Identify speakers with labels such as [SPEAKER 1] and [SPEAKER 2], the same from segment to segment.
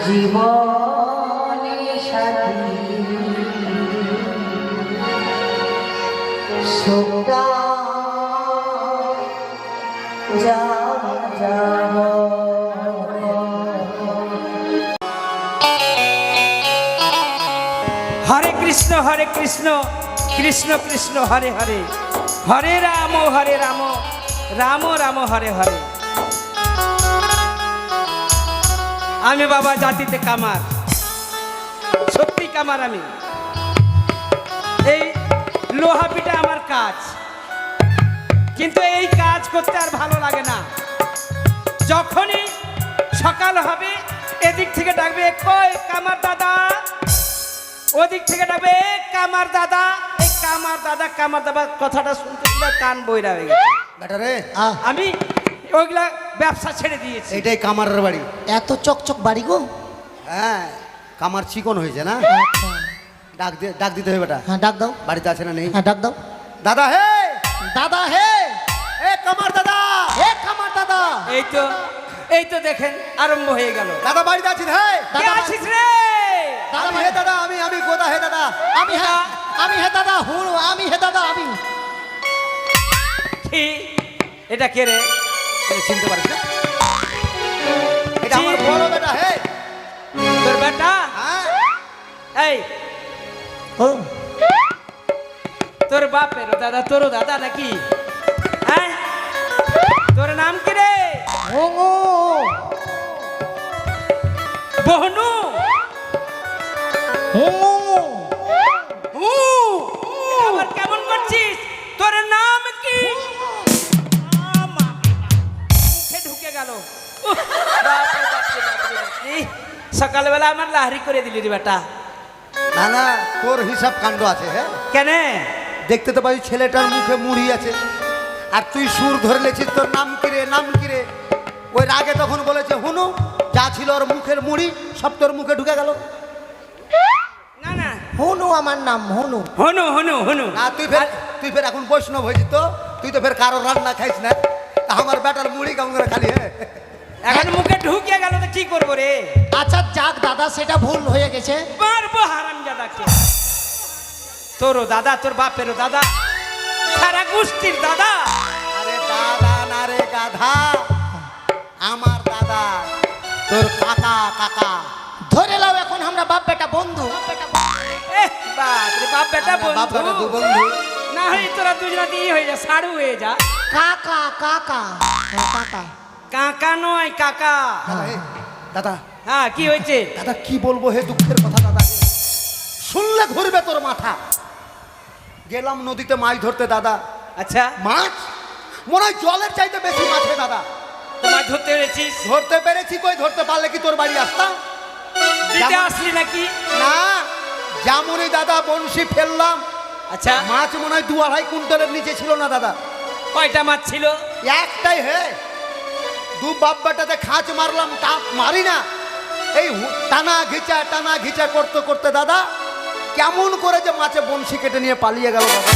[SPEAKER 1] জীবনে সাথী সুখটা যাব
[SPEAKER 2] হরে কৃষ্ণ কৃষ্ণ কৃষ্ণ হরে হরে হরে রাম রাম রাম হরে হরে। আমি বাবা জাতিতে কামার, সত্যি কামার। আমি এই লোহা পিটা আমার কাজ, কিন্তু এই কাজ করতে আর ভালো লাগে না। যখনই সকাল হবে এদিক থেকে ডাকবে কই কামার দাদা, ওদিক থেকে ডাকবে কামার দাদা। এই কামার দাদা কথাটা শুনতে শুনতে কান বইরা হয়ে গেছে
[SPEAKER 3] বেটা রে।
[SPEAKER 2] আমি ওইগুলা ব্যবসা ছেড়ে দিয়েছি।
[SPEAKER 3] এটাই কামারের বাড়ি।
[SPEAKER 1] এত চকচক বাড়ি গো।
[SPEAKER 3] হ্যাঁ, কামার চিকন হয়েছে না। ডাক দিতে হবে বেটা।
[SPEAKER 1] হ্যাঁ ডাক দাও।
[SPEAKER 3] বাড়িতে আছে না নেই?
[SPEAKER 1] হ্যাঁ ডাক দাও।
[SPEAKER 3] দাদা হে,
[SPEAKER 1] দাদা হে,
[SPEAKER 3] এ কামার দাদা,
[SPEAKER 1] এ কামার দাদা।
[SPEAKER 2] এই তো দেখেন আরম্ভ হয়ে গেল।
[SPEAKER 3] দাদা বাড়িতে আছিস? হে
[SPEAKER 2] কে আছিস রে?
[SPEAKER 3] আমি হে দাদা, আমি গোদা হে দাদা।
[SPEAKER 1] আমি হে দাদা হুন, আমি হে দাদা আমি।
[SPEAKER 2] কি এটা কে রে?
[SPEAKER 3] চিনতে পারিস না? এটা আমার বড় বেটা। হে
[SPEAKER 2] তোর বেটা?
[SPEAKER 3] হ্যাঁ।
[SPEAKER 2] এই
[SPEAKER 1] ও
[SPEAKER 2] তোর বাপের দাদা, তোর দাদা নাকি? হ্যাঁ, তোর নাম কি রে?
[SPEAKER 1] ওঙো
[SPEAKER 2] বহনু।
[SPEAKER 1] ওঙো
[SPEAKER 2] আবার কেমন করছিস? তোর নাম কি? মুখে ঢুকে গেল। সকালবেলা আমার লাহরি করে দিলি রে বেটা।
[SPEAKER 3] না না, তোর হিসাব কাণ্ড আছে। হ্যাঁ,
[SPEAKER 2] কেন?
[SPEAKER 3] দেখতে তো পাই ছেলেটার মুখে মুড়ি আছে, আর তুই সুর ধরে লেছিস তোর নাম কিরে, নাম কিরে। ওই রাগে তখন বলেছে হুনু, যা ছিল ওর মুখের মুড়ি সব তোর মুখে ঢুকে গেল।
[SPEAKER 2] না না,
[SPEAKER 1] হনু আমার নাম হনু।
[SPEAKER 2] হনু হনু হনু।
[SPEAKER 3] না, তুই ফের এখন বৈষ্ণব হয়েছিস তো। তুই তো ফের কারোর রান্না খাইস না। আমার বেটার মুড়ি কেমন করে খালি? হ্যাঁ,
[SPEAKER 2] এখন মুখে ঢুকে গেল তো কি করবো রে?
[SPEAKER 1] আচ্ছা যাক দাদা, সেটা ভুল হয়ে গেছে।
[SPEAKER 2] পারবো হারামজাদাকে। তোরও দাদা, তোর বাপেরও দাদা, সারা গোষ্ঠীর দাদা।
[SPEAKER 3] আরে দাদা না রে গাধা, আমার দাদা, তোর কাকা কাকা।
[SPEAKER 1] ধরে লাও এখন আমরা বাপ বেটা বন্ধু।
[SPEAKER 2] বাপ রে বাপ বেটা
[SPEAKER 3] বাপ বেটা দু
[SPEAKER 2] বন্ধু।
[SPEAKER 3] বন্ধু।
[SPEAKER 2] না হয় তোরা দুজনাতে হয়ে যা, সাড়ু হয়ে যা।
[SPEAKER 1] কাকা কাকা কাকা।
[SPEAKER 2] কাকা নয় কাকা।
[SPEAKER 3] দাদা,
[SPEAKER 2] হ্যাঁ কি হয়েছে?
[SPEAKER 3] দাদা কি বলবো হে দুঃখের কথা দাদা, শুনলে ঘুরবে তোর মাথা। গেলাম নদীতে মাছ ধরতে দাদা।
[SPEAKER 2] আচ্ছা,
[SPEAKER 3] মাছ মনে হয় জলের চাইতে বেশি মাছে দাদা।
[SPEAKER 2] তোমার ধরতে পেরেছিস?
[SPEAKER 3] ধরতে পেরেছি কই, ধরতে পারলে কি তোর বাড়ি আসতাম?
[SPEAKER 2] দিতে আসলি নাকি?
[SPEAKER 3] না, যেমনই দাদা বংশী ফেললাম,
[SPEAKER 2] আচ্ছা,
[SPEAKER 3] মাছ মনে হয় 2-2.5 কুইন্টালের নিচে ছিল না দাদা।
[SPEAKER 2] কয়টা মাছ ছিল?
[SPEAKER 3] একটাই। হে, দু বাপ বেটাতে খাঁচ মারলাম, টাপ মারি না। এই টানা ঘিচা করতে করতে দাদা কেমন করে যে মাছে বংশী কেটে নিয়ে পালিয়ে গেল দাদা।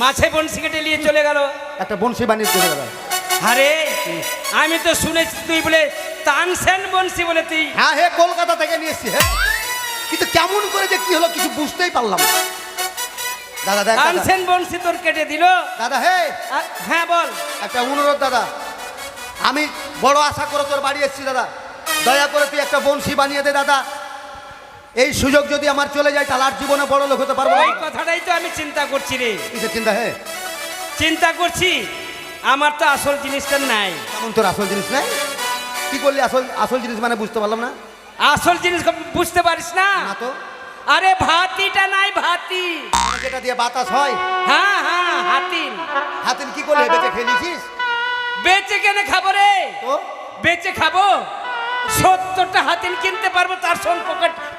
[SPEAKER 2] মাছে বনশি কেটে নিয়ে চলে গেল।
[SPEAKER 3] একটা বংশী বানিয়ে চলে গেল।
[SPEAKER 2] আরে আমি তো শুনেছি তুই বলে তানসেন বনশি বলে তুই।
[SPEAKER 3] হ্যাঁ হে, কলকাতা থেকে নিয়ে এসছি। হ্যাঁ, কিন্তু কেমন করে যে কি হলো কিছু বুঝতেই পারলাম না। দাদা দেখ,
[SPEAKER 2] তানসেন বনশি তোর কেটে দিল
[SPEAKER 3] দাদা হে,
[SPEAKER 2] হ্যাঁ বল।
[SPEAKER 3] একটা অনুরোধ দাদা, আমি বড় আশা করে তোর বাড়ি এসেছি দাদা, দয়া করে তুই একটা বংশী বানিয়ে দে দাদা। এই সুযোগ যদি আমার চলে যায় তাহলে আর জীবনে বড় লোক হতে পারবো না।
[SPEAKER 2] ওই কথাটাই তো আমি চিন্তা করছি রে।
[SPEAKER 3] কিসের চিন্তা? হে,
[SPEAKER 2] চিন্তা করছি আমার তো আসল জিনিসটা নাই।
[SPEAKER 3] কেমন তোর আসল জিনিস নাই? কি করলি? আসল জিনিস মানে বুঝতে পারলাম না।
[SPEAKER 2] আসল জিনিস বুঝতে পারিস না?
[SPEAKER 3] না তো।
[SPEAKER 2] আরে ভাতিটা নাই, ভাতি
[SPEAKER 3] যেটা দিয়ে বাতাস হয়।
[SPEAKER 2] হ্যাঁ হ্যাঁ, হাতিন।
[SPEAKER 3] হাতিন কি করলি? বেঁচে খেয়েছিস?
[SPEAKER 2] বেচে কেনে খাবো রে?
[SPEAKER 3] তো
[SPEAKER 2] বেচে খাবো? 70টা হাতিন কিনতে পারবো, তার সঙ্গে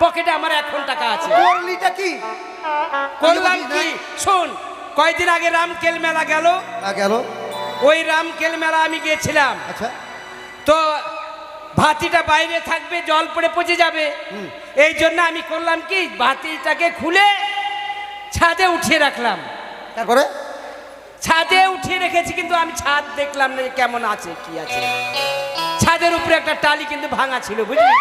[SPEAKER 2] পকেটে আমার এখন টাকা আছে।
[SPEAKER 3] করলিটা কি?
[SPEAKER 2] করলাম কি শোন, কয়দিন আগে রামকেল মেলা গেল।
[SPEAKER 3] গেল।
[SPEAKER 2] ওই রামকেল মেলা আমি গিয়েছিলাম।
[SPEAKER 3] আচ্ছা,
[SPEAKER 2] তো ভাতিটা বাইরে থাকবে, জল পড়ে পচে যাবে। এই জন্য আমি করলাম কি, ভাতিটাকে খুলে ছাদে উঠিয়ে রাখলাম।
[SPEAKER 3] তারপরে
[SPEAKER 2] ছাদে উঠিয়ে রেখেছি, কিন্তু আমি ছাদ দেখলাম না যে কেমন আছে কি আছে। ছাদের উপরে একটা টালি কিন্তু ভাঙা ছিল, বুঝলি?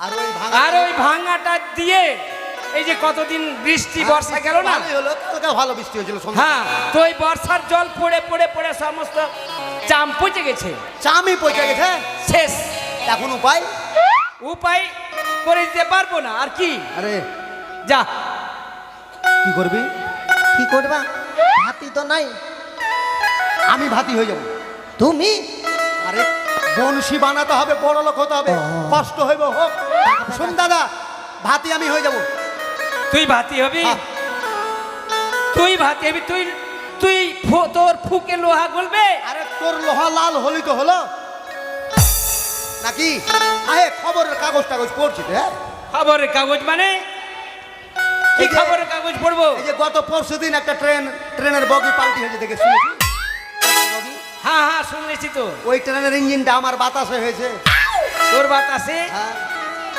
[SPEAKER 3] আর ওই
[SPEAKER 2] আর ওই ভাঙাটা দিয়ে এই যে কতদিন বৃষ্টি বর্ষা গেল না,
[SPEAKER 3] ভালোই হলো, কালকে ভালো বৃষ্টি হয়েছিল সন্ধ্যা।
[SPEAKER 2] হ্যাঁ, তো ওই বর্ষার জল পড়ে পড়ে পড়ে সমস্ত চাম পচে গেছে,
[SPEAKER 3] চামই পচে গেছে।
[SPEAKER 2] শেষ।
[SPEAKER 3] এখন উপায়?
[SPEAKER 2] উপায় করে দিতে পারবো না, আর কি?
[SPEAKER 3] আরে
[SPEAKER 2] যা,
[SPEAKER 3] কি করবি?
[SPEAKER 1] কি করবা? হাতি তো নাই।
[SPEAKER 3] আমি ভাতি হয়ে যাব।
[SPEAKER 1] তুমি?
[SPEAKER 3] আরে বংশী বানাতে হবে, বড় লোক হতে হবে, কষ্ট হইব হোক। শুন দাদা, ভাতি আমি হয়ে যাব।
[SPEAKER 2] তুই ভাতি হবি?
[SPEAKER 3] হ্যাঁ।
[SPEAKER 2] তুই ভাতি হবি? তুই তুই তোর ফুকে লোহা গলবে?
[SPEAKER 3] আরে তোর লোহা লাল হলি তো হলো নাকি? আরে খবরের কাগজ টাগজ পড়ছি তো। হ্যাঁ,
[SPEAKER 2] খবরের কাগজ মানে কি?
[SPEAKER 3] এই যে-
[SPEAKER 2] খবরের কাগজ পড়বো?
[SPEAKER 3] এই যে গত পরশুদিন একটা ট্রেনের বগি পাল্টি হয়েছে দেখে শুনেছি। বগি?
[SPEAKER 2] হ্যাঁ হ্যাঁ, শুনেছি তো।
[SPEAKER 3] ওই ট্রেনের ইঞ্জিনটা আমার বাতাসে হয়েছে।
[SPEAKER 2] তোর বাতাসে?
[SPEAKER 3] হ্যাঁ।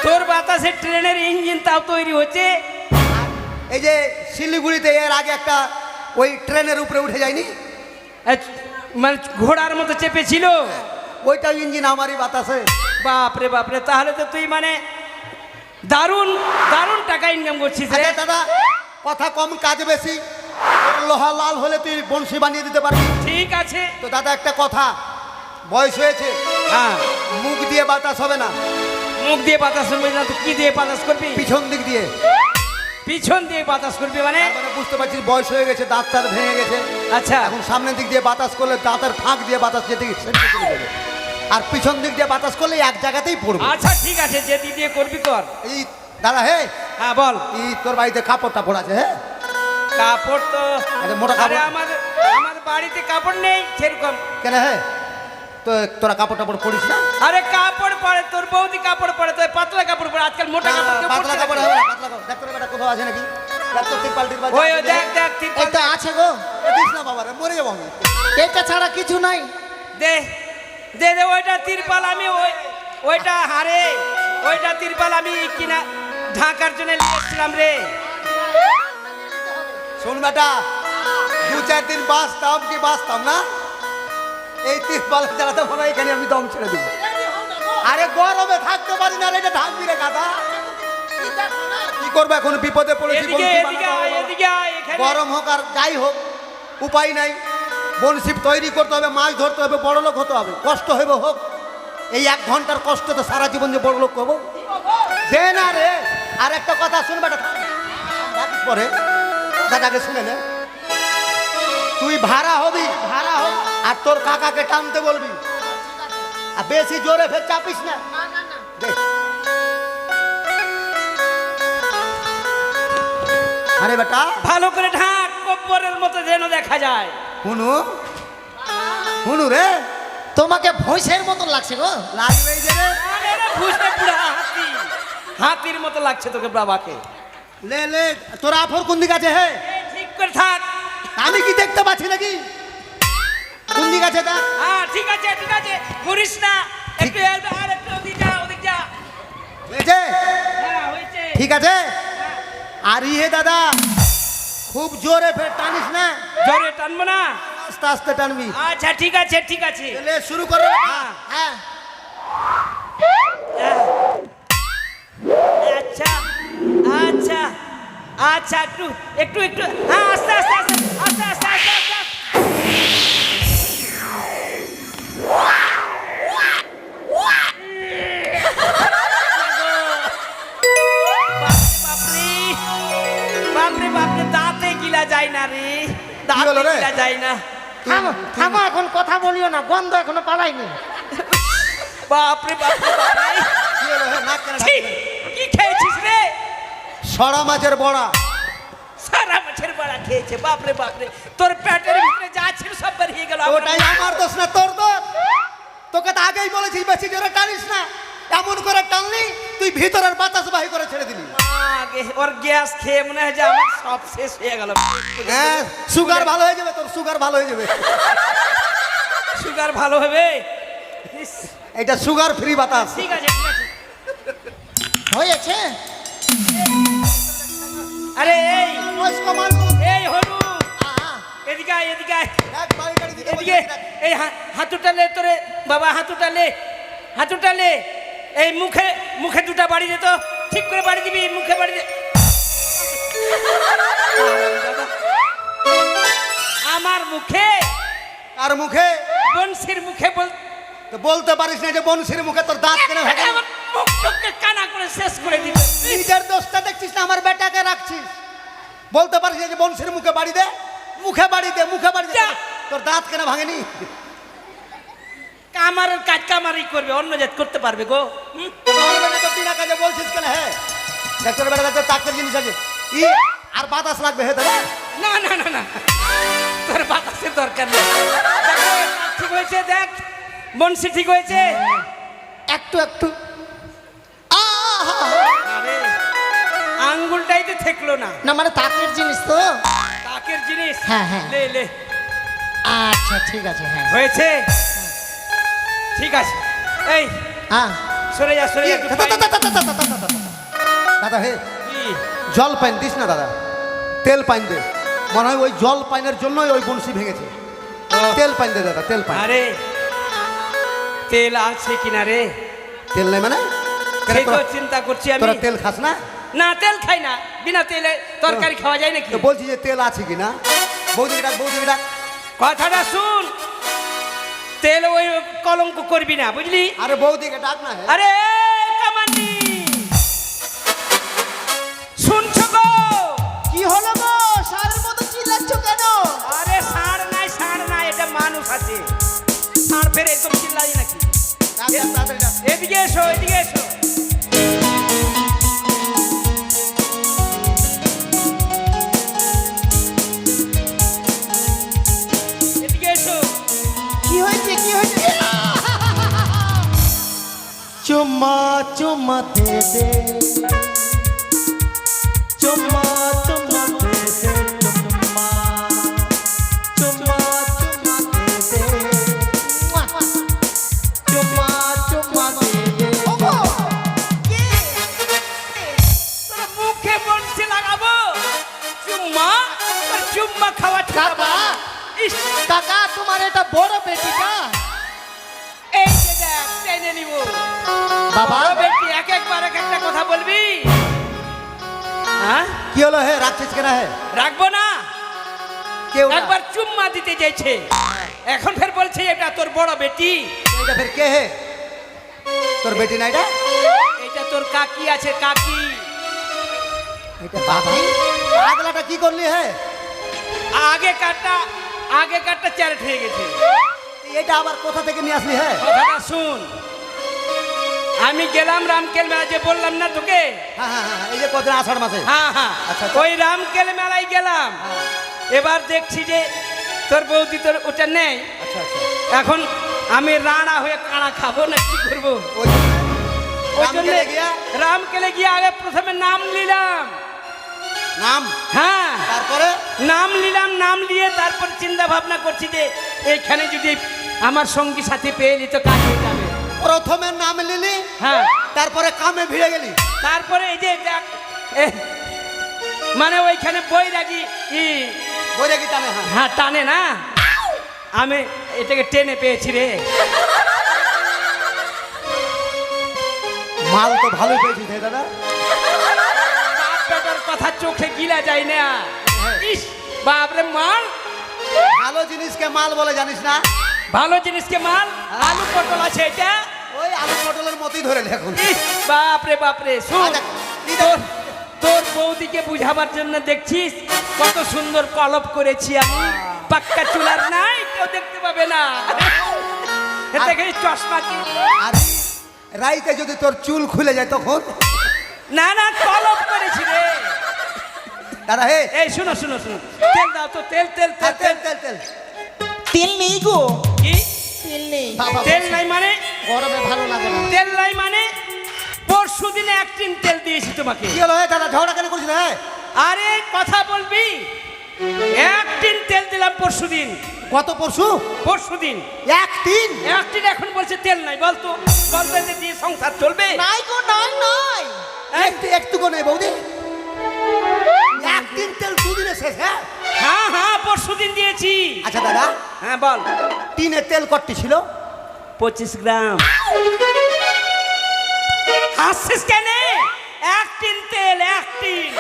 [SPEAKER 2] তোর বাতাসে ট্রেনের ইঞ্জিন তাও তৈরি হচ্ছে?
[SPEAKER 3] এই যে শিলিগুড়িতে এর আগে একটা ওই ট্রেনের উপরে উঠে যায়নি,
[SPEAKER 2] এ, মানে ঘোড়ার মতো চেপেছিল?
[SPEAKER 3] ওইটা ইঞ্জিন আমারই বাতাসে।
[SPEAKER 2] বাপরে বাপরে, তাহলে তো তুই মানে দারুণ দারুণ টাকা ইনকাম করছিস রে।
[SPEAKER 3] আরে দাদা, কথা কম কাজ বেশি। তোর লোহা লাল হলে তুই বংশী বানিয়ে দিতে পারবি।
[SPEAKER 2] ঠিক আছে।
[SPEAKER 3] তো দাদা একটা কথা, বয়স হয়েছে,
[SPEAKER 2] হ্যাঁ,
[SPEAKER 3] মুখ দিয়ে বাতাস হবে না,
[SPEAKER 2] মুখ দিয়ে বাতাস করবি না তো কি দিয়ে বাতাস করবি?
[SPEAKER 3] পিছন দিক দিয়ে।
[SPEAKER 2] পিছন দিয়ে বাতাস করবি মানে?
[SPEAKER 3] তার মানে বুঝতে পারছিস বয়স হয়ে গেছে, দাঁত টাত ভেঙে গেছে।
[SPEAKER 2] আচ্ছা,
[SPEAKER 3] এখন সামনের দিক দিয়ে বাতাস করলে দাঁতের ফাঁক দিয়ে বাতাস যেতে সেদিকে চলে যাবে। আর পিছন দিক দিয়ে বাতাস করলে এক জায়গাতেই পড়বে।
[SPEAKER 2] আচ্ছা ঠিক আছে, যে দিক দিয়ে করবি কর।
[SPEAKER 3] এই দাদা, হে
[SPEAKER 2] হ্যাঁ বল।
[SPEAKER 3] এই তোর বাড়িতে কাপড় টাপড় আছে? হ্যাঁ,
[SPEAKER 2] কাপড় তো
[SPEAKER 3] আরে মোটা
[SPEAKER 2] আরে
[SPEAKER 3] কাপড়।
[SPEAKER 2] আমার বাড়িতে কাপড় নেই সেরকম।
[SPEAKER 3] কেন? হ্যাঁ, তো তোরা কাপড় টাপড় পরিস না?
[SPEAKER 2] আরে কাপড় পরে, তোর বৌদি কাপড় পরে, তো পাতলা কাপড় পরে। আজকাল মোটা কাপড় কেউ
[SPEAKER 3] পাতলা
[SPEAKER 2] পরছে
[SPEAKER 3] কাপড়
[SPEAKER 2] নাকি?
[SPEAKER 3] হবে না, পাতলা কাপড়। ডাক্তারের বেটা কোথাও আছে নাকি? ডাক্তার তিরপাল টিরপাল
[SPEAKER 2] ওই
[SPEAKER 3] আছে?
[SPEAKER 2] দেখ দেখ তিরপাল
[SPEAKER 1] এই তো আছে গো।
[SPEAKER 3] দিস না বাবা রে, মরে যাবো আমি।
[SPEAKER 1] এটা ছাড়া কিছু নাই।
[SPEAKER 2] দে দে দে, ওইটা তিরপাল আমি ওইটা হারে, ওইটা তিরপাল আমি কিনা ঢাকার জন্য নিয়েছিলাম রে।
[SPEAKER 3] শোন বেটা, 2-4 দিন বাঁচতাম কি বাঁচতাম না, এই তিরপাল চালাতে মনে হয় এখানে আমি দম ছেড়ে দিব। আরে গরমে থাকতে পারি না রে, এটা ঢাকবি রে গাদা। কি করবো এখন, বিপদে পড়েছি।
[SPEAKER 2] এদিকে
[SPEAKER 3] বংশী
[SPEAKER 2] এদিকে
[SPEAKER 3] বানাতে
[SPEAKER 2] আয়,
[SPEAKER 3] হবে।
[SPEAKER 2] এদিকে আয়, এখানে।
[SPEAKER 3] গরম হোক আর যাই হোক, উপায় নাই। বনশিপ তৈরি করতে হবে, মাছ ধরতে হবে, বড় লোক হতে হবে, কষ্ট হইব হোক। এই 1 ঘন্টার কষ্ট তো সারা জীবন যে বড় লোক হবো। দে না রে। আর একটা কথা শুনবে, পরে দাদাকে শুনে নে। তুই ভাড়া হবি, ভাড়া হবি, আর তোর কাকাকে টানতে বলবি, আর বেশি জোরে ফের চাপিস না। দে। আরে বেটা,
[SPEAKER 2] ভালো করে ঢাক, কব্বরের মতো যেন দেখা যায়।
[SPEAKER 3] হুনু হুনু রে,
[SPEAKER 1] তোমাকে ভৈঁসের মতন লাগছে গো।
[SPEAKER 3] লাগবেই যে রে।
[SPEAKER 2] আরে রে, ফুসে পুরা হাতি, হাতির মতো লাগছে তোকে বাবাকে।
[SPEAKER 3] লে লে, তোর আফর কোন দিকে আছে? হে,
[SPEAKER 2] এই ঠিক করে থাক।
[SPEAKER 3] আমি কি দেখতে পাচ্ছি নাকি? কোন দিকে আছে তা?
[SPEAKER 2] হ্যাঁ ঠিক আছে ঠিক আছে, করিস না। একটু আর একটু ওদিক যা, ওদিক যা।
[SPEAKER 3] হয়েছে?
[SPEAKER 2] হ্যাঁ হয়েছে।
[SPEAKER 3] ঠিক আছে। আর ইয়ে দাদা, খুব জোরে ফের টানিস না,
[SPEAKER 2] জোরে টানবো না?
[SPEAKER 3] আস্তে আস্তে টানবি।
[SPEAKER 2] আচ্ছা ঠিক আছে ঠিক আছে।
[SPEAKER 3] লে, শুরু করো।
[SPEAKER 2] হ্যাঁ।
[SPEAKER 3] হ্যাঁ,
[SPEAKER 2] আচ্ছা আচ্ছা আচ্ছা, একটু একটু একটু, হ্যাঁ আস্তে আস্তে আস্তে আস্তে আস্তে আস্তে আস্তে। বাপরে বাপরে বাপরে, দাঁতে গিলা যায় না রে, দাঁতে
[SPEAKER 3] হলো রে?
[SPEAKER 2] গিলা যায় না।
[SPEAKER 1] থামো থামো, এখন কথা বলিও না, গন্ধ এখনো পালাইনি।
[SPEAKER 2] বাপরে বাপরে বাপরে,
[SPEAKER 3] কি হলো? হে, নাক কেন
[SPEAKER 2] ছি,
[SPEAKER 3] ডাকছিস?
[SPEAKER 2] কি খেয়েছিস রে?
[SPEAKER 3] সরা মাছের বড়া।
[SPEAKER 2] সারা মাছের বড়া খেয়েছে। বাপরে বাপরে, তোর পেটের ভিতরে যা ছিল সব বেরিয়ে গেল।
[SPEAKER 3] ওটাই আমার দোষ না, তোর দোষ। তোকে তো আগেই বলেছি বেশি জোরে টানিস না। এমন করে টানলি তুই ভিতরের বাতাস বাহি করে ছেড়ে দিলি।
[SPEAKER 2] আগে ওর গ্যাস খেয়ে মনে হয় যে আমার সব শেষ হয়ে গেল।
[SPEAKER 3] হ্যাঁ, সুগার ভালো হয়ে যাবে, তোর সুগার ভালো হয়ে যাবে।
[SPEAKER 2] সুগার ভালো হবে? ইস,
[SPEAKER 3] এটা সুগার ফ্রি বাতাস।
[SPEAKER 2] ঠিক আছে ঠিক আছে।
[SPEAKER 1] হয়েছে?
[SPEAKER 2] আরে এই
[SPEAKER 3] বয়স কমান।
[SPEAKER 2] এই হলু, এদিকে আয়, এদিকে আয়।
[SPEAKER 3] দেখ বাড়ি গাড়ি দিতে বলছি,
[SPEAKER 2] এদিকে
[SPEAKER 3] দেখ।
[SPEAKER 2] এই হাতুটা লে তোরে বাবা, হাতুটা লে, হাতুটা লে। এই মুখে মুখে দুটা বাড়ি দে তো, ঠিক করে বাড়ি দিবি, মুখে বাড়ি দে। আমার মুখে,
[SPEAKER 3] আর মুখে
[SPEAKER 2] বংশীর মুখে বল।
[SPEAKER 3] তো বলতে পারিস না যে বনশির মুখে তোর দাঁত কেন ভাঙে?
[SPEAKER 2] আমার মুখটাকে কানা করে শেষ করে দিবে।
[SPEAKER 3] নিজের দোষটা দেখছিস না, আমার বেটাকে রাখছিস। বলতে পারিস না যে বনশির মুখে বাড়ি দে, মুখে বাড়ি দে, মুখে বাড়ি দে।
[SPEAKER 2] যা।
[SPEAKER 3] তোর দাঁত কেন ভাঙেনি?
[SPEAKER 2] কামারের কাজ কামারই করবে, অন্য জাত করতে পারবে গো।
[SPEAKER 3] আমার বেটা তো বিনা কাজে বলছিস কেন? হ্যাঁ দেখ তোর বেটা কাছে তাকের জিনিস আছে। ই আর বাতাস লাগবে হে দাদা।
[SPEAKER 2] না না না না, তোর বাতাসের দরকার নেই। দেখো, ঠিক হয়েছে, দেখ বংশী ঠিক হয়েছে।
[SPEAKER 1] একটু একটু
[SPEAKER 2] আরে আঙ্গুলটাই তো ঠেকলো না।
[SPEAKER 1] না মানে তাকের জিনিস তো।
[SPEAKER 2] তাকের জিনিস।
[SPEAKER 1] হ্যাঁ, হ্যাঁ।
[SPEAKER 2] লে লে,
[SPEAKER 1] আচ্ছা ঠিক আছে, হ্যাঁ
[SPEAKER 2] হয়েছে, ঠিক আছে। এই
[SPEAKER 1] হ্যাঁ।
[SPEAKER 2] সরে যা, সরে যা একটু পাই-
[SPEAKER 3] দাদা হে
[SPEAKER 2] কি?
[SPEAKER 3] জল পাইন দিস না দাদা, তেল পাইন দে। মনে হয় ওই জল পাইনের জন্যই ওই বনশি ভেঙেছে।
[SPEAKER 2] ও,
[SPEAKER 3] তেল পাইন দে দাদা, তেল পাইন।
[SPEAKER 2] আরে তেল আছে কিনা রে,
[SPEAKER 3] তেল নেই মানে? কেন
[SPEAKER 2] সেই তো
[SPEAKER 3] তোরা-
[SPEAKER 2] চিন্তা করছি আমি।
[SPEAKER 3] তোরা তেল খাস না?
[SPEAKER 2] না, তেল খাই না, বিনা তেলে তরকারি খাওয়া যায় নাকি?
[SPEAKER 3] তো বলছি যে তেল আছে কি না? বৌদিকে ডাক, বৌদিকে ডাক।
[SPEAKER 2] কথাটা শুন, তেল ওই কলঙ্ক করবি না, বুঝলি?
[SPEAKER 3] আরে বৌদিকে ডাক না। হে
[SPEAKER 2] আরে কামানি, শুনছো গো?
[SPEAKER 1] কি হলো গো, সারের মতো চিল্লাচ্ছ কেন?
[SPEAKER 2] আরে ষাঁড় নাই, ষাঁড় নাই, এটা মানুষ আছে। ষাঁড় ফের এরকম চিল্লাই নাকি?
[SPEAKER 3] ডাক, ডাক, তাড়াতাড়ি ডাক।
[SPEAKER 2] এদিকে এসো, এদিকে এসো। এদিকে এসো।
[SPEAKER 1] কি হয়েছে, কি হয়েছে? চুম্মা চুম্মা দে দে, চুম্মা চুম্মা দে দে, চুম্মা চুম্মা চুম্মা দে দে, চুম্মা চুম্মা দে দে। ওগো কে?
[SPEAKER 2] তোর মুখে বলছে লাগাবো চুম্মা, তোর চুম্মা খাওয়া
[SPEAKER 1] কাকা,
[SPEAKER 2] ইস,
[SPEAKER 1] কাকা তোমার এটা বড় বেটিটা?
[SPEAKER 2] এই যে দেখ, টেনে নিব।
[SPEAKER 1] বাবা
[SPEAKER 2] বড় বেটি, এক একবার এক একটা কথা বলবি। হ্যাঁ,
[SPEAKER 3] কি হলো হে, রাখছিস কেন? হে
[SPEAKER 2] রাখবো না।
[SPEAKER 3] কেউ না।
[SPEAKER 2] একবার চুম্মা দিতে চাইছে, এখন ফের বলছে এটা তোর বড় বেটি।
[SPEAKER 3] এটা ফের কে হে? তোর বেটি না এটা?
[SPEAKER 2] এটা তোর কাকি আছে, কাকি।
[SPEAKER 3] এটা বাবা। পাগলাটা কি করলি হে?
[SPEAKER 2] আগে কাটটা চ্যারেট হয়ে গেছে।
[SPEAKER 3] এটা আবার কোথা থেকে নিয়ে আসলি হে?
[SPEAKER 2] কথাটা শুন, আমি গেলাম রামকেল মেলা, যে বললাম না তোকে।
[SPEAKER 3] হ্যাঁ হ্যাঁ হ্যাঁ, এই যে কদিন আষাঢ় মাসে।
[SPEAKER 2] হ্যাঁ হ্যাঁ,
[SPEAKER 3] আচ্ছা, আচ্ছা।
[SPEAKER 2] ওই রামকেল মেলায় গেলাম।
[SPEAKER 3] হ্যাঁ,
[SPEAKER 2] এবার দেখছি যে তোর বৌদি তোর ওটা নেই।
[SPEAKER 3] আচ্ছা আচ্ছা।
[SPEAKER 2] এখন আমি রাড়া হয়ে কাড়া খাবো না কি করবো?
[SPEAKER 3] ওই
[SPEAKER 2] ওই
[SPEAKER 3] রামকেলে
[SPEAKER 2] জন্য
[SPEAKER 3] গিয়া?
[SPEAKER 2] রামকেলে গিয়ে আগে প্রথমে নাম নিলাম।
[SPEAKER 3] নাম?
[SPEAKER 2] হ্যাঁ,
[SPEAKER 3] তারপরে?
[SPEAKER 2] নাম নিলাম, নাম নিয়ে তারপর চিন্তা ভাবনা করছি যে এইখানে যদি আমার সঙ্গী সাথী পেয়ে নিত কাজ হয়ে যাবে।
[SPEAKER 3] প্রথমে নাম নিলি,
[SPEAKER 2] হ্যাঁ,
[SPEAKER 3] তারপরে কামে ভিড়ে গেলি।
[SPEAKER 2] তারপরে এই যে দেখ, মানে ওইখানে বৈরাগী
[SPEAKER 3] বইরে কি টানে? হ্যাঁ
[SPEAKER 2] হ্যাঁ টানে না, আমি এটাকে টেনে পেয়েছি রে।
[SPEAKER 3] মাল তো ভালো পেয়েছিস হে দাদা।
[SPEAKER 2] বাপ বেটার কথা চোখে গিলা যায় না। ইস বাপরে, মাল
[SPEAKER 3] ভালো জিনিসকে মাল বলে জানিস না?
[SPEAKER 2] ভালো জিনিসকে মাল। আলু পটল আছে এটা।
[SPEAKER 3] ওই আলু পটলের মতোই ধরে নে এখন।
[SPEAKER 2] ইস, বাপরে বাপরে, শুন,
[SPEAKER 3] আচ্ছা, কি
[SPEAKER 2] তোর তোর বৌদিকে বুঝাবার জন্য দেখছিস কত সুন্দর কলপ করেছি আমি। পাক্কা চুলার নাই, কেউ দেখতে পাবে না। দেখে চশমা কি-
[SPEAKER 3] আর রাইতে যদি তোর চুল খুলে যায় তখন?
[SPEAKER 2] না না, কলপ করেছি রে।
[SPEAKER 3] দাদা হে,
[SPEAKER 2] এই শুনো শুনো শুনো, তেল দাও তো, তেল তেল তেল
[SPEAKER 3] তেল
[SPEAKER 2] তেল।
[SPEAKER 3] তেল তেল।
[SPEAKER 1] তেল নেই গো,
[SPEAKER 2] কি
[SPEAKER 1] তেল নেই বাবা।
[SPEAKER 2] তেল নাই মানে?
[SPEAKER 1] গরমে ভালো লাগে না।
[SPEAKER 2] তেল নাই মানে? পরশু দিনে এক টিন তেল দিয়েছি তোমাকে।
[SPEAKER 3] কি হলো হে দাদা, ঝগড়া কেন করছিস হে?
[SPEAKER 2] আরে কথা বলবি, এক টিন তেল দিলাম পরশু দিন।
[SPEAKER 3] কত পরশু?
[SPEAKER 2] পরশু দিন
[SPEAKER 3] এক দিন?
[SPEAKER 2] এক টিন, এখন বলছে তেল নাই। বলতো বলবে যে দিয়ে সংসার চলবে?
[SPEAKER 1] নাই গো, নাই নাই।
[SPEAKER 3] একটু একটুকু নেই বৌদি, এক দিন তেল দুদিনে শেষ। হ্যাঁ
[SPEAKER 2] হ্যাঁ হ্যাঁ পরশুদিন দিয়েছি।
[SPEAKER 3] আচ্ছা দাদা,
[SPEAKER 2] হ্যাঁ বল।
[SPEAKER 3] টিনে তেল কটটি ছিল?
[SPEAKER 2] 25 গ্রাম। হাসছিস কেন? এক টিন তেল, এক টিন।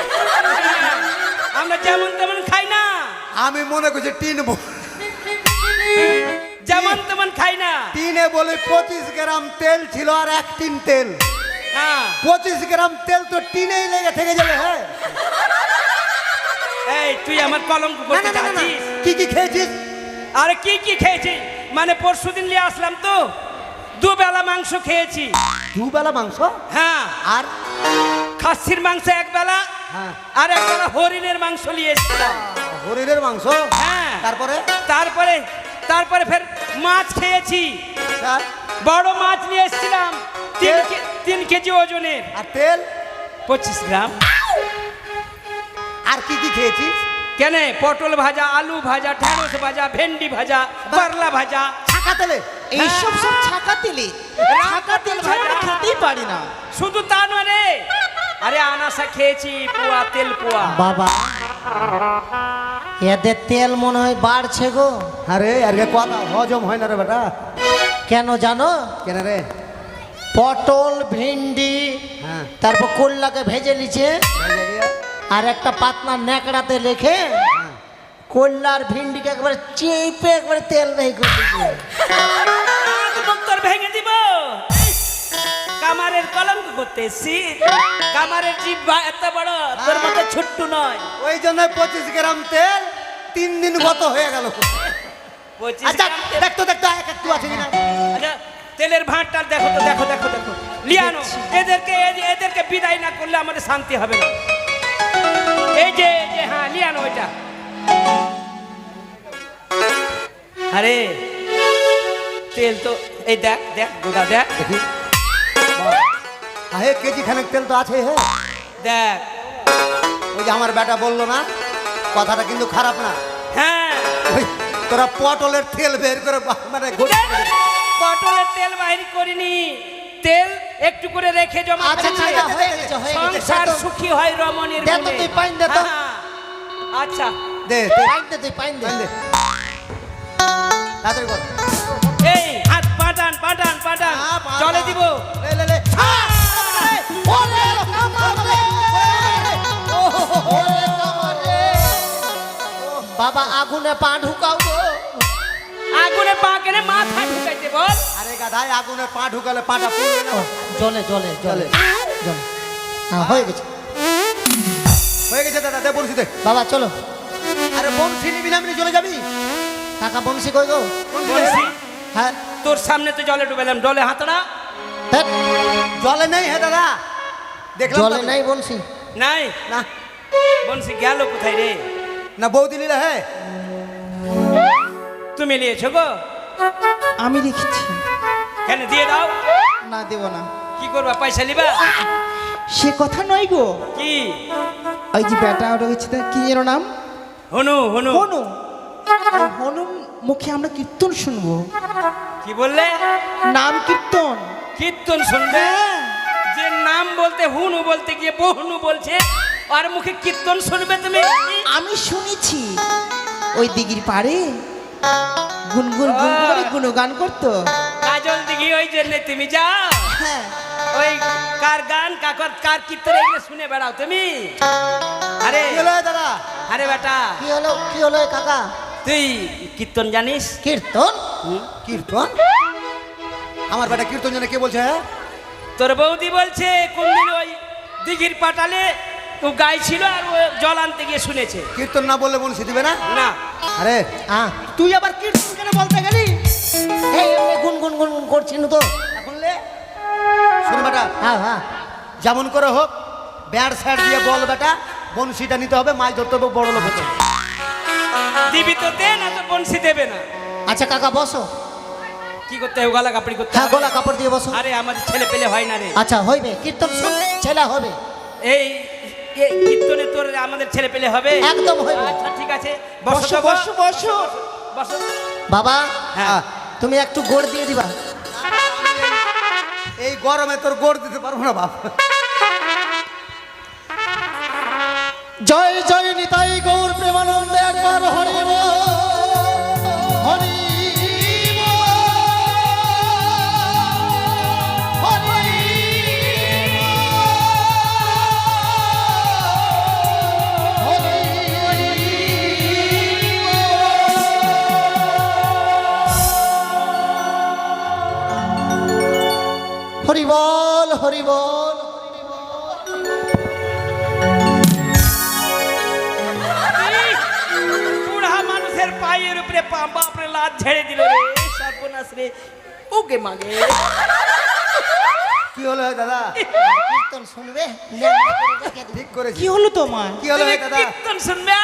[SPEAKER 2] আমরা যেমন তেমন খাই না,
[SPEAKER 3] আমি মনে করছি টিন
[SPEAKER 2] যেমন তেমন খাই না।
[SPEAKER 3] টিনে বলে 25 গ্রাম তেল ছিল আর এক টিন তেল।
[SPEAKER 2] হ্যাঁ
[SPEAKER 3] 25 গ্রাম তেল তো টিনেই লেগে থেকে যাবে। হ্যাঁ
[SPEAKER 2] এই তুই আমার কলঙ্ক করতে চাচ্ছিস?
[SPEAKER 3] কি কি খেয়েছিস?
[SPEAKER 2] আরে কি কি খেয়েছি মানে পরশুদিন নিয়ে আসলাম তো, দুবেলা মাংস খেয়েছি।
[SPEAKER 3] দুবেলা মাংস?
[SPEAKER 2] হ্যাঁ
[SPEAKER 3] আর
[SPEAKER 2] খাসির মাংস এক বেলা,
[SPEAKER 3] হ্যাঁ
[SPEAKER 2] আর এক বেলা হরিণের মাংস নিয়ে এসেছিলাম।
[SPEAKER 3] হরিণের মাংস?
[SPEAKER 2] হ্যাঁ
[SPEAKER 3] তারপরে
[SPEAKER 2] তারপরে তারপরে ফের মাছ খেয়েছি।
[SPEAKER 3] আর
[SPEAKER 2] বড় মাছ নিয়ে এসেছিলাম 3 কেজি ওজনের।
[SPEAKER 3] আর তেল?
[SPEAKER 2] 25 গ্রাম।
[SPEAKER 3] আর কি কি খেয়েছিস?
[SPEAKER 2] কেন? পটল ভাজা, আলু ভাজা, ঢেঁড়স ভাজা, ভেন্ডি ভাজা, করলা ভাজা।
[SPEAKER 3] ছাকা তেলে?
[SPEAKER 1] এইসব সব ছাকা তেলে, ছাকা তেল ছাড়া আমরা খেতেই পারি না।
[SPEAKER 2] শুধু তা নয় রে, আরে আনাসা খেয়েছি, পোয়া তেল পোয়া।
[SPEAKER 1] বাবা এদের তেল মনে হয় বাড়ছে গো।
[SPEAKER 3] আরে আর কথা হজম হয় না রে বেটা।
[SPEAKER 1] কেন জানো?
[SPEAKER 3] কেন রে?
[SPEAKER 1] পটল, ভিন্ডি,
[SPEAKER 3] হ্যাঁ
[SPEAKER 1] তারপর কল্লাকে ভেজে নিচ্ছে, আর একটা পাতলা ন্যাকড়াতে রেখে কল্লার ভিন্ডিকে একবারে চেপে একবারে তেল নেই করে দিচ্ছে।
[SPEAKER 2] তোর ভেঙে দিব। কামারের কলঙ্ক করতে এসছি। কামারের জিহ্বা এত বড়, তোর মতো ছোট্ট নয়।
[SPEAKER 3] ওই জন্য 25 গ্রাম তেল 3 দিন গত হয়ে গেল।
[SPEAKER 2] 25
[SPEAKER 3] আচ্ছা
[SPEAKER 2] গ্রাম তেল।
[SPEAKER 3] দেখতো একটু আছে কিনা?
[SPEAKER 2] আচ্ছা তেলের ভাঁটটা দেখো তো, দেখো দেখো দেখো লিয়ানো। এদেরকে বিদায় না করলে আমাদের শান্তি হবে না। এই যে হ্যাঁ লিয়ানো ওইটা। আরে তেল তো এই দেখ দেখ গোদা দেখ
[SPEAKER 3] দেখি আহে কেজি খানেক তেল তো আছে। হ্যাঁ
[SPEAKER 2] দেখ।
[SPEAKER 3] ওই যে আমার বেটা বললো না, কথাটা কিন্তু খারাপ না।
[SPEAKER 2] হ্যাঁ
[SPEAKER 3] ওই তোরা পটলের তেল বের করে মানে
[SPEAKER 2] পটলের তেল বাহির করিনি, তেল একটু করে রেখে জমা
[SPEAKER 1] আচ্ছা,
[SPEAKER 2] করেছি।
[SPEAKER 1] আচ্ছা, হয়ে গেছে, হয়ে গেছে।
[SPEAKER 2] সংসার
[SPEAKER 1] দে তো।
[SPEAKER 2] সুখী হয় রমণীর
[SPEAKER 1] দে তো
[SPEAKER 2] গুণে।
[SPEAKER 1] তুই পাইন দে তো।
[SPEAKER 2] হ্যাঁ, আচ্ছা
[SPEAKER 3] দে
[SPEAKER 1] পাইন দে, তুই পাইন দে।
[SPEAKER 3] তাড়াতাড়ি কর।
[SPEAKER 2] এই হাত পাঠান পাঠান পাঠান চলে দিব।
[SPEAKER 3] লে লে লে
[SPEAKER 1] ওরে কামার রে! ওরে কামার রে! বাবা আগুনে পা ঢুকাও গো।
[SPEAKER 2] আগুনে পা কেনে মাথা ঢুকাইতে বল।
[SPEAKER 3] আরে গাধাই আগুনে পা ঢুকালে পাটা পুড়বে না?
[SPEAKER 1] জলে জলে জলে জলে। হ্যাঁ হয়ে গেছে
[SPEAKER 3] হয়ে গেছে দাদা, দে বলছি দে।
[SPEAKER 1] বাবা চলো।
[SPEAKER 3] আরে বংশী নিবি না, এমনি চলে যাবি?
[SPEAKER 1] কাকা বংশী কই গো?
[SPEAKER 2] বলছি
[SPEAKER 1] হ্যাঁ
[SPEAKER 2] তোর সামনে তো জলে ডুবেলাম, ডলে হাতড়া
[SPEAKER 1] ধ্যাৎ,
[SPEAKER 3] জলে নেই। হে দাদা দেখলাম
[SPEAKER 1] জলে
[SPEAKER 3] তো।
[SPEAKER 1] নাই বংশী।
[SPEAKER 2] নাই।
[SPEAKER 3] না
[SPEAKER 2] বনশি গেল কোথায় রে?
[SPEAKER 3] না বৌদি নিলে। হ্যাঁ
[SPEAKER 2] তুমি নিয়েছো গো?
[SPEAKER 1] আমি দেখেছি।
[SPEAKER 2] কেন দিয়ে দাও?
[SPEAKER 1] না দেব না।
[SPEAKER 2] কি করবা, পয়সা নিবা?
[SPEAKER 1] সে কথা নয় গো।
[SPEAKER 2] কি?
[SPEAKER 1] ওই যে বেটা রয়েছে তার কি এর নাম?
[SPEAKER 2] হনু হনু।
[SPEAKER 1] হনু। ওই হনু মুখে আমরা কীর্তন শুনবো।
[SPEAKER 2] কি বললে?
[SPEAKER 1] নাম কীর্তন।
[SPEAKER 2] কীর্তন শুনবে? যে নাম বলতে হুনু বলতে গিয়ে বহুনু বলছে, আর মুখে কীর্তন শুনবে তুমি?
[SPEAKER 4] আমি শুনেছি ওই দিঘির পাড়ে গুনগুন গুন করে গুণগান করতো।
[SPEAKER 2] কাজল দিঘি, ওই জন্য তুমি যাও
[SPEAKER 4] হ্যাঁ
[SPEAKER 2] ওই কার গান কার কীর্তন এগুলো শুনে বেড়াও তুমি? আরে
[SPEAKER 3] কি হলো দাদা?
[SPEAKER 2] আরে বেটা,
[SPEAKER 1] কি হলো এ কাকা?
[SPEAKER 2] তুই কীর্তন জানিস?
[SPEAKER 1] কীর্তন?
[SPEAKER 3] কীর্তন? আমার বেটা কীর্তন জানে? কে বলছে? হ্যাঁ
[SPEAKER 2] তোর বৌদি বলছে কোনদিন ওই দিঘির পাটালে ও গাইছিল আর ও জল আনতে গিয়ে শুনেছে।
[SPEAKER 3] কীর্তন না বললে বংশী দিবে না?
[SPEAKER 2] না
[SPEAKER 3] আরে
[SPEAKER 1] হ্যাঁ
[SPEAKER 3] তুই আবার কীর্তন কেন বলতে গেলি?
[SPEAKER 1] এই এমনি গুন গুন গুন গুন করছি না তো।
[SPEAKER 3] এখন লে শুন বেটা,
[SPEAKER 1] হ্যাঁ হ্যাঁ
[SPEAKER 3] যেমন করে হোক ব্যাট স্যার দিয়ে বল বেটা, বংশীটা নিতে হবে, মাছ ধরতে হবে, বড় লোক হতে হবে।
[SPEAKER 2] দিবি তো দে, না তো বনশি দেবে না।
[SPEAKER 1] আচ্ছা কাকা বসো।
[SPEAKER 2] কি করতে হবে? গলা কাপড়ি করতে
[SPEAKER 1] হ্যাঁ
[SPEAKER 2] হবে?
[SPEAKER 1] গলা কাপড় দিয়ে বসো।
[SPEAKER 2] আরে আমাদের ছেলে পেলে হয় না রে।
[SPEAKER 1] আচ্ছা হইবে, কীর্তন শুন ছেলে হবে।
[SPEAKER 2] এই এই কীর্তনে তোর আমাদের ছেলে পেলে হবে?
[SPEAKER 1] একদম হইবে।
[SPEAKER 2] আচ্ছা ঠিক আছে,
[SPEAKER 1] বসো
[SPEAKER 2] তো
[SPEAKER 1] বসো বসো।
[SPEAKER 2] বসো।
[SPEAKER 1] বাবা
[SPEAKER 2] হ্যাঁ
[SPEAKER 1] তুমি একটু গোড় দিয়ে দিবা।
[SPEAKER 3] এই গরমে তোর গোড় দিতে পারবো না বাপ।
[SPEAKER 1] জয় জয় নিতাই গৌর প্রেমানন্দে একবার ঈশ্বর হরি বল, হরি বল, হরি হরি বল, হরি বল।
[SPEAKER 2] বুড়া মানুষের পায়ের উপরে বাপরে লাত ঝেড়ে দিল রে, সর্বনাশ রে। ওকে মাগে
[SPEAKER 3] কি হলো হে দাদা?
[SPEAKER 1] কীর্তন শুনবে, ল্যাংড়া করে রেখে দিবে।
[SPEAKER 3] ঠিক করেছি।
[SPEAKER 4] কি হলো তোমার?
[SPEAKER 3] কি হলো হে দাদা?
[SPEAKER 2] কীর্তন শুনবে,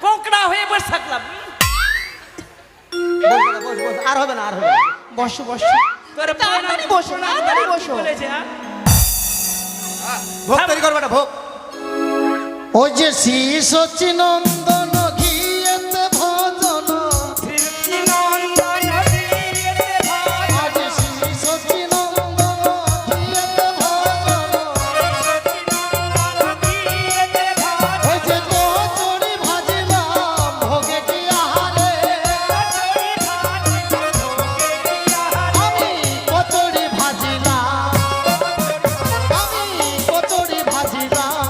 [SPEAKER 2] কোকড়া হয়ে বসে থাকলাম।
[SPEAKER 3] বস দাদা, বস বস, আর হবে না, আর হবে না।
[SPEAKER 4] বসো বসো,
[SPEAKER 2] তোর
[SPEAKER 4] তাড়াতাড়ি বসো, তাড়াতাড়ি বসো।
[SPEAKER 2] বলেছে হ্যাঁ?
[SPEAKER 3] ভোগ তৈরি করবে না, ভোগ।
[SPEAKER 1] ও যে শ্রী সচিনন্দন ঘিয়েতে ভজন, আজ শ্রী সচিনন্দন ঘিয়েতে ভজন, ওই যে কচুরি ভাজিলাম ভোগে কি আহারে, আমি কচুরি ভাজিলাম, আমি কচুরি ভাজিলাম,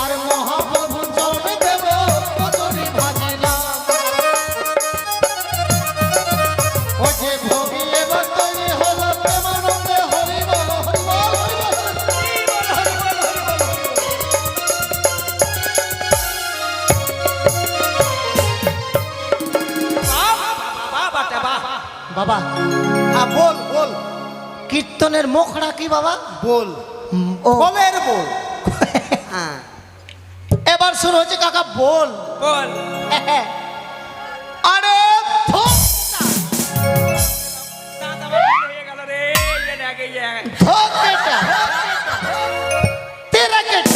[SPEAKER 1] আর মহাপ্রভু চরণে দেব কচুরি ভাজিলাম। ও যে ভোগী এবার তৈরি হলো প্রেমানন্দে, হরি বল, হরি বল, হরি বল। বাবা
[SPEAKER 3] হ্যাঁ, বল বল
[SPEAKER 1] কীর্তনের মুখড়া কি বাবা?
[SPEAKER 3] বল,
[SPEAKER 1] ও
[SPEAKER 3] বলের বল। হ্যাঁ,
[SPEAKER 1] এবার শুরু হচ্ছে কাকা বল।
[SPEAKER 2] বল।
[SPEAKER 1] আরে ধুপ
[SPEAKER 2] দাঁত আমার ঢিল হয়ে গেল রে, এর আগে ইয়ে।
[SPEAKER 1] ধুপ বেটা, তেরা কেটা,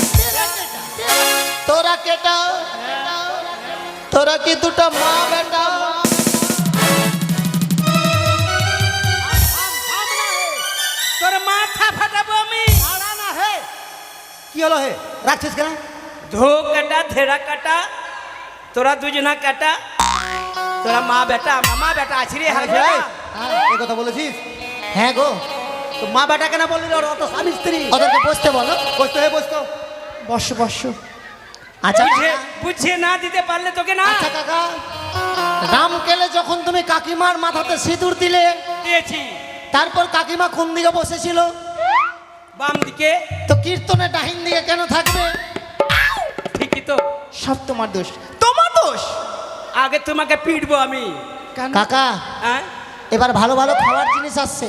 [SPEAKER 1] তোরা কেটা, তোরা কি দুটা মা বেটা?
[SPEAKER 2] তোর মাথা ফাটাবো আমি।
[SPEAKER 3] কি হলো হে? রাখছিস কেন?
[SPEAKER 2] ধো কাটা ধেরা কাটা, তোরা দুজনা কাটা, তোরা মা বেটা মামা বেটা আছি রে। হাল
[SPEAKER 3] এই, এই কথা বলেছিস?
[SPEAKER 1] হ্যাঁ গো,
[SPEAKER 3] তো মা বেটা কেন বললি? ওর অত স্বামী স্ত্রী।
[SPEAKER 1] ওদেরকে বসতে বলো।
[SPEAKER 3] বসতো হে, বসতো।
[SPEAKER 4] বসো বসো।
[SPEAKER 1] আচ্ছা
[SPEAKER 2] বুঝিয়ে না দিতে পারলে তোকে না
[SPEAKER 1] আচ্ছা কাকা, রামকেলে যখন তুমি কাকিমার মাথাতে সিঁদুর দিলে,
[SPEAKER 2] দিয়েছি।
[SPEAKER 1] তারপর কাকিমা কোন দিকে বসেছিল?
[SPEAKER 2] বাম দিকে।
[SPEAKER 1] তো কীর্তনে ডাহিন দিকে কেন থাকবে?
[SPEAKER 2] ঠিকই তো।
[SPEAKER 4] সব তোমার দোষ, তোমার দোষ।
[SPEAKER 2] আগে তোমাকে পিটবো আমি।
[SPEAKER 4] কেন?
[SPEAKER 1] কাকা
[SPEAKER 2] হ্যাঁ
[SPEAKER 1] এবার ভালো ভালো খাবার জিনিস আসছে।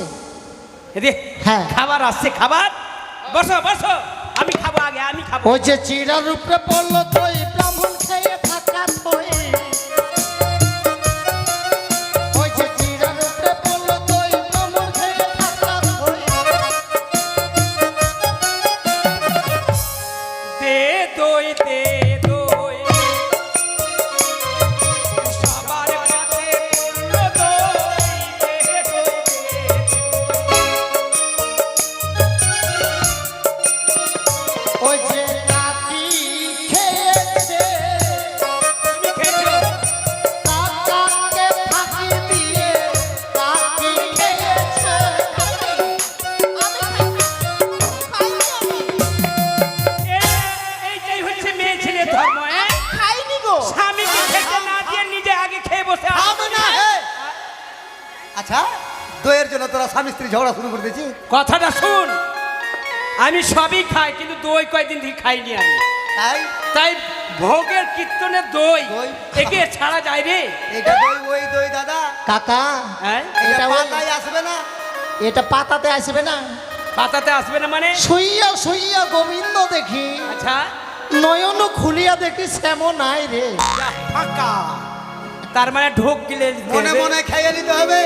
[SPEAKER 2] এদি
[SPEAKER 1] হ্যাঁ।
[SPEAKER 2] খাবার আসছে, খাবার। বসো বসো, আমি খাবো আগে, আমি খাবো।
[SPEAKER 1] ওই যে চিড়ার উপরে পড়লো তৈ, ব্রাহ্মণ খেয়ে থাকা তৈ, ওই যে চিড়ার উপরে পড়লো তৈ, ব্রাহ্মণ খেয়ে থাকা তৈ।
[SPEAKER 2] দে দই দে দই, সবার কাছে পড়লো দই, দে দই
[SPEAKER 1] ওই যে কাকি খেয়েছে,
[SPEAKER 2] তুমি খেয়েছো?
[SPEAKER 1] কাকাকে ফাঁকি দিয়ে কাকি খেয়েছে।
[SPEAKER 2] এইটাই হচ্ছে মেয়ে ছেলে ধর্ম।
[SPEAKER 4] খাইনি গো।
[SPEAKER 2] স্বামীকে খেতে না দিয়ে নিজে আগে খেয়ে বসে আছে।
[SPEAKER 3] হবে না হে। আচ্ছা, দইয়ের জন্য তোরা স্বামী স্ত্রী ঝগড়া শুরু করে দিয়েছিস?
[SPEAKER 2] কথাটা শুন, আমি সবই খাই কিন্তু দই কয়দিন থেকে খাইনি আমি।
[SPEAKER 3] তাই
[SPEAKER 2] তাই ভোগের কীর্তনের দই
[SPEAKER 3] দই?
[SPEAKER 2] একে ছাড়া যায় রে।
[SPEAKER 3] এটা দই, ওই দই দাদা।
[SPEAKER 1] কাকা
[SPEAKER 2] হ্যাঁ
[SPEAKER 3] এটা
[SPEAKER 1] এটা ওই-
[SPEAKER 3] পাতায় আসবে না।
[SPEAKER 1] এটা পাতাতে আসবে না,
[SPEAKER 2] পাতাতে আসবে না মানে?
[SPEAKER 1] শুইয়া শুইয়া গোবিন্দ দেখি,
[SPEAKER 2] আচ্ছা
[SPEAKER 1] নয়ন খুলিয়া দেখি শ্যামো নাই রে।
[SPEAKER 2] যা ফাঁকা। তার মানে ঢোক গিলে
[SPEAKER 3] মনে
[SPEAKER 2] দেবে।
[SPEAKER 3] মনে খাইয়ে নিতে হবে।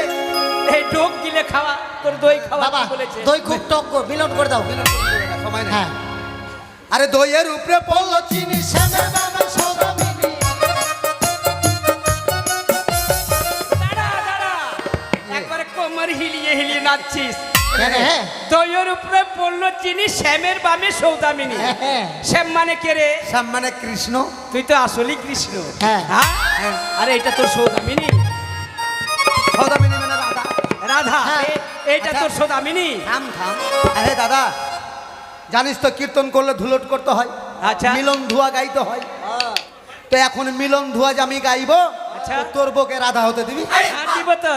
[SPEAKER 2] এই ঢোক গিলে খাওয়া, তোর দই খাওয়া
[SPEAKER 1] বাবা
[SPEAKER 2] কি বলেছে?
[SPEAKER 1] দই খুব টক গো, বিলন করে দাও।
[SPEAKER 3] সময় নেই।
[SPEAKER 1] হ্যাঁ
[SPEAKER 3] আরে দইয়ের উপরে পড়লো
[SPEAKER 1] চিনি শ্যামে বাবা সৌদামিনী।
[SPEAKER 2] দাঁড়া দাঁড়া, একবারে কোমর হিলিয়ে হিলিয়ে নাচছিস।
[SPEAKER 1] কেন হ্যাঁ
[SPEAKER 2] দইয়ের উপরে পড়লো চিনি, শ্যামের বামে সৌদামিনী।
[SPEAKER 1] হ্যাঁ।
[SPEAKER 2] শ্যাম মানে কে রে?
[SPEAKER 3] শ্যাম মানে কৃষ্ণ।
[SPEAKER 2] তুই তো আসলেই কৃষ্ণ।
[SPEAKER 1] হ্যাঁ।
[SPEAKER 2] হ্যাঁ? আরে এটা তোর সৌদামিনী।
[SPEAKER 3] সৌদামিনী মানে রাধা।
[SPEAKER 2] রাধা,
[SPEAKER 1] হ্যাঁ।
[SPEAKER 2] এইটা
[SPEAKER 3] আচ্ছা।
[SPEAKER 2] তোর সৌদামিনী।
[SPEAKER 3] থাম থাম। আরে দাদা, জানিস তো কীর্তন করলে ধুলট করতে হয়,
[SPEAKER 2] আচ্ছা।
[SPEAKER 3] মিলন ধুয়া গাইতে হয়। তো এখন মিলন ধুয়া যে আমি গাইবো,
[SPEAKER 2] আচ্ছা।
[SPEAKER 3] তো তোর বউকে রাধা হতে দিবি?
[SPEAKER 2] হ্যাঁ, দিব তো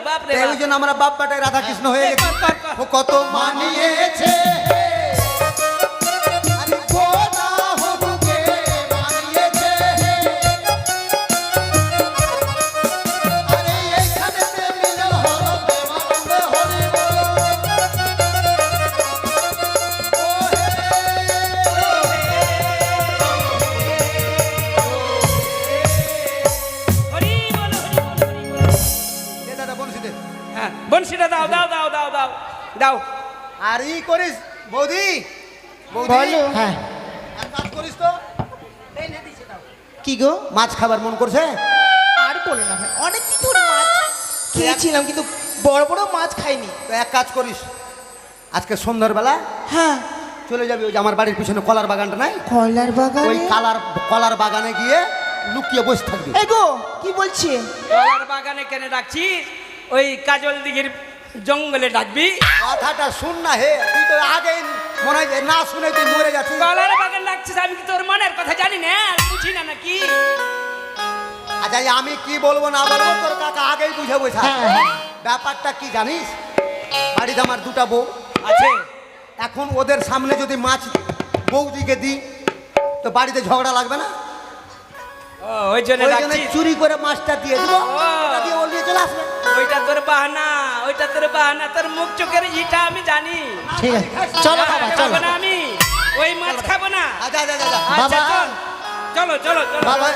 [SPEAKER 2] বাপ রে
[SPEAKER 3] তো
[SPEAKER 2] বাপ।
[SPEAKER 3] ওই জন্য আমরা বাপ বাটায় রাধা কৃষ্ণ হয়ে গেছি।
[SPEAKER 2] কর, কর, কর।
[SPEAKER 3] ও কত মানিয়েছে আমি খোদা হবুকে মানিয়েছে। আরে এইখানেতে মিলন হলো প্রেমানন্দ হরি বল।
[SPEAKER 2] হরি বল, হরি বল, হরি বল।
[SPEAKER 3] এ দাদা বলছি দে।
[SPEAKER 2] হ্যাঁ, বংশীটা দাও দাও দাও দাও দাও দাও।
[SPEAKER 3] আর ই করিস বৌদি, বৌদি
[SPEAKER 4] বলো।
[SPEAKER 1] হ্যাঁ
[SPEAKER 3] এক কাজ করিস তো,
[SPEAKER 4] কি গো?
[SPEAKER 3] মাছ খাবার মন করছে?
[SPEAKER 4] আর বলো না ভাই, অনেকদিন ধরে মাছ খেয়েছিলাম কিন্তু বড় বড় মাছ খাইনি।
[SPEAKER 3] তো এক কাজ করিস, আজকে সন্ধ্যাবেলা
[SPEAKER 4] হ্যাঁ,
[SPEAKER 3] চলে যাবি ওই যে আমার বাড়ির পিছনে কলার বাগানটা নাই,
[SPEAKER 4] কয়লার বাগান।
[SPEAKER 3] ওই কলার বাগানে গিয়ে লুকিয়ে বসে থাকবি।
[SPEAKER 4] এই গো, কি বলছে?
[SPEAKER 2] কলার বাগানে কেন ডাকছিস? ওই কাজল দিঘির জঙ্গলে ডাকবি।
[SPEAKER 3] কথাটা শুন না হে, তুই তো আগেই মনে হয় যে না শুনে তুই মরে যাচ্ছিস।
[SPEAKER 2] কলার বাগান ডাকছিস, আমি কি তোর মনের কথা জানি না, বুঝি না নাকি?
[SPEAKER 3] আচ্ছা আমি কি বলবো না বলবো তোর কাকা আগেই বুঝে বসে আছে।
[SPEAKER 1] হ্যাঁ, হ্যাঁ।
[SPEAKER 3] ব্যাপারটা কি জানিস, বাড়িতে আমার দুটা বউ
[SPEAKER 2] আছে।
[SPEAKER 3] এখন, ওদের সামনে যদি মাছ বৌদিকে দিই তো বাড়িতে ঝগড়া লাগবে না?
[SPEAKER 2] ও, ওই জন্য
[SPEAKER 3] ওই জন্য
[SPEAKER 2] ডাকছিস।
[SPEAKER 3] চুরি করে মাছটা দিয়ে দিব,
[SPEAKER 2] ও।
[SPEAKER 3] ওটা দিয়ে ও নিয়ে চলে আসবে।
[SPEAKER 2] ওইটা তোর বাহানা, ওইটা তোর বাহানা, তোর মুখ চোখের ইটা আমি জানি।
[SPEAKER 1] ঠিক আছে চলো বাবা চলো
[SPEAKER 2] খাবো না আমি, ওই মাছ খাবো না।
[SPEAKER 3] আচ্ছা আচ্ছা আচ্ছা
[SPEAKER 2] আচ্ছা
[SPEAKER 1] বাবা।
[SPEAKER 2] চল, চলো চলো চলো
[SPEAKER 3] বাবা